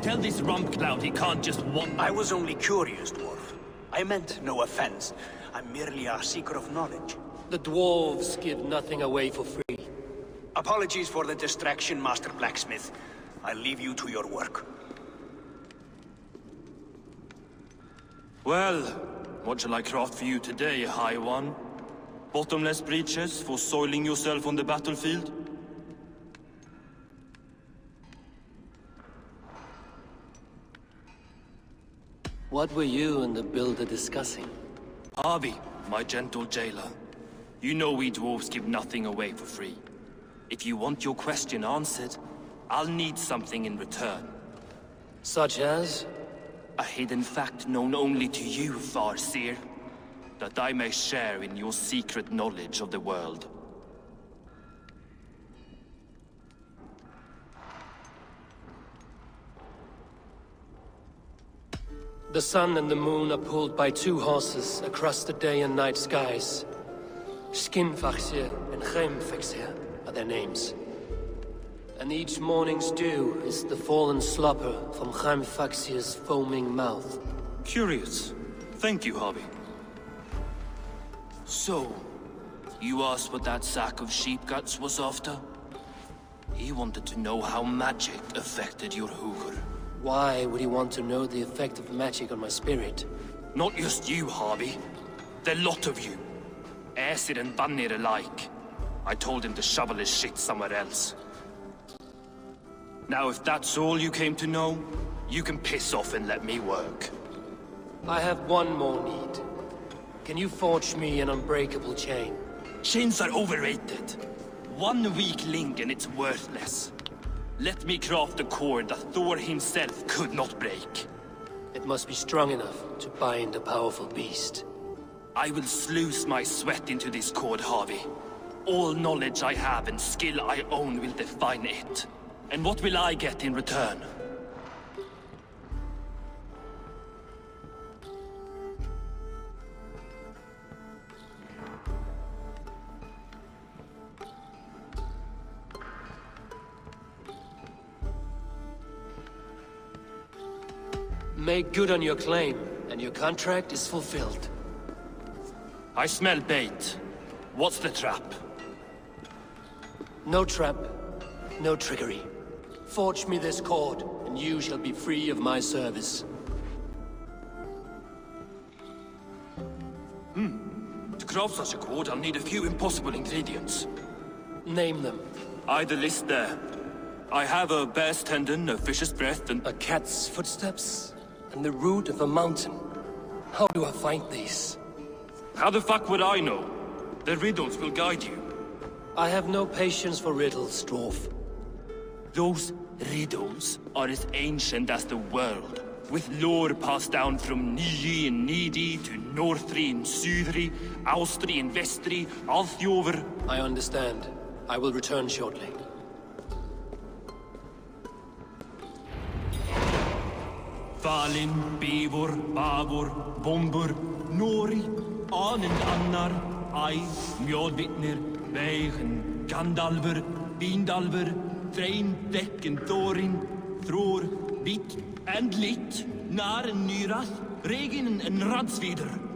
Tell this rump cloud he can't just walk. I was only curious, dwarf. I meant no offense. I'm merely a seeker of knowledge. The dwarves give nothing away for free. Apologies for the distraction, Master Blacksmith. I'll leave you to your work. Well, what shall I craft for you today, High One? Bottomless breeches for soiling yourself on the battlefield? What were you and the builder discussing? Harvey, my gentle jailer. You know we dwarves give nothing away for free. If you want your question answered, I'll need something in return. Such as? A hidden fact known only to you, Farseer. That I may share in your secret knowledge of the world. The sun and the moon are pulled by two horses across the day and night skies. Skinfaxir and Chemfaxir are their names. And each morning's dew is the fallen slopper from Chemfaxir's foaming mouth. Curious. Thank you, Harvey. So, you asked what that sack of sheep guts was after? He wanted to know how magic affected your hooker. Why would he want to know the effect of magic on my spirit? Not just you, Harvey. The lot of you. Aesir and Vanir alike. I told him to shovel his shit somewhere else. Now, if that's all you came to know, you can piss off and let me work. I have one more need. Can you forge me an unbreakable chain? Chains are overrated. One weak link and it's worthless. Let me craft a cord that Thor himself could not break. It must be strong enough to bind a powerful beast. I will sluice my sweat into this cord, Harvey. All knowledge I have and skill I own will define it. And what will I get in return? Make good on your claim, and your contract is fulfilled. I smell bait. What's the trap? No trap, no trickery. Forge me this cord, and you shall be free of my service. To craft such a cord, I'll need a few impossible ingredients. Name them. The list there. I have a bear's tendon, a fish's breath, and... A cat's footsteps, and the root of a mountain. How do I find these? How the fuck would I know? The riddles will guide you. I have no patience for riddles, dwarf. Those riddles are as ancient as the world, with lore passed down from Niji and Nidi to Northri and Sudri, Austri and Vestri, Althjover. I understand. I will return shortly. Falin, Bivor, Bavor, Bombur, Nori, Anen Annar, Ai, Mjodvitnir, Veigen, Gandalver, Vindalver, Threin, Dekken, Thorin, Thror, Vit, and Lit, Naren, Nyrath, Regin, and Radsvider.